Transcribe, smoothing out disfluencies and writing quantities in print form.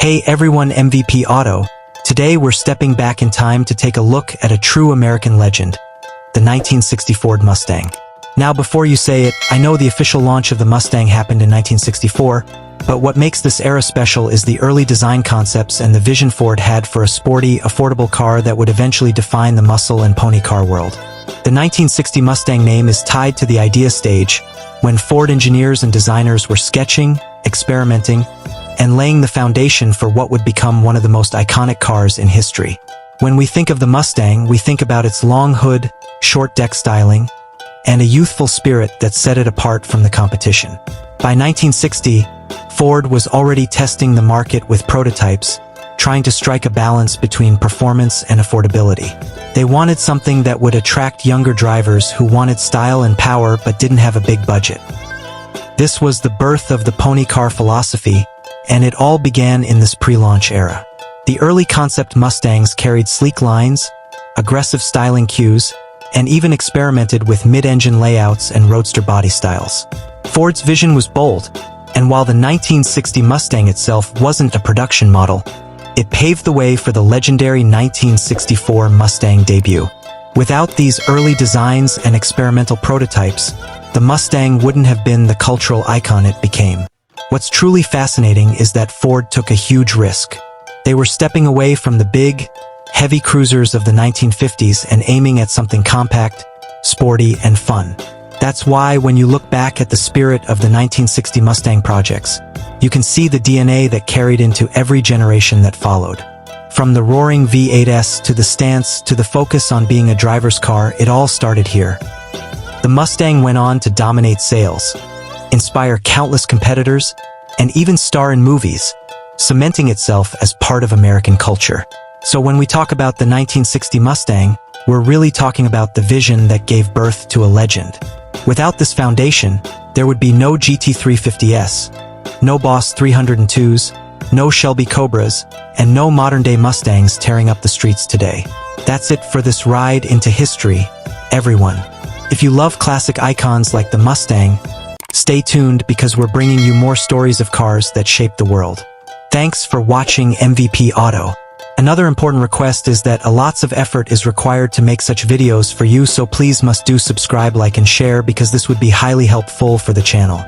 Hey everyone, MVP Auto. Today we're stepping back in time to take a look at a true American legend, the 1960 Ford Mustang. Now before you say it, I know the official launch of the Mustang happened in 1964, but what makes this era special is the early design concepts and the vision Ford had for a sporty, affordable car that would eventually define the muscle and pony car world. The 1960 Mustang name is tied to the idea stage, when Ford engineers and designers were sketching, experimenting, and laying the foundation for what would become one of the most iconic cars in history. When we think of the Mustang, we think about its long hood, short deck styling, and a youthful spirit that set it apart from the competition. By 1960, Ford was already testing the market with prototypes, trying to strike a balance between performance and affordability. They wanted something that would attract younger drivers who wanted style and power but didn't have a big budget. This was the birth of the pony car philosophy, and it all began in this pre-launch era. The early concept Mustangs carried sleek lines, aggressive styling cues, and even experimented with mid-engine layouts and roadster body styles. Ford's vision was bold, and while the 1960 Mustang itself wasn't a production model, it paved the way for the legendary 1964 Mustang debut. Without these early designs and experimental prototypes, the Mustang wouldn't have been the cultural icon it became. What's truly fascinating is that Ford took a huge risk. They were stepping away from the big, heavy cruisers of the 1950s and aiming at something compact, sporty, and fun. That's why when you look back at the spirit of the 1960 Mustang projects, you can see the DNA that carried into every generation that followed. From the roaring V8s to the stance to the focus on being a driver's car, it all started here. The Mustang went on to dominate sales, inspire countless competitors, and even star in movies, cementing itself as part of American culture. So when we talk about the 1960 Mustang, we're really talking about the vision that gave birth to a legend. Without this foundation, there would be no GT350S, no Boss 302s, no Shelby Cobras, and no modern-day Mustangs tearing up the streets today. That's it for this ride into history, everyone. If you love classic icons like the Mustang, stay tuned because we're bringing you more stories of cars that shaped the world. Thanks for watching MVP Auto. Another important request is that lots of effort is required to make such videos for you, so please must do subscribe, like, and share because this would be highly helpful for the channel.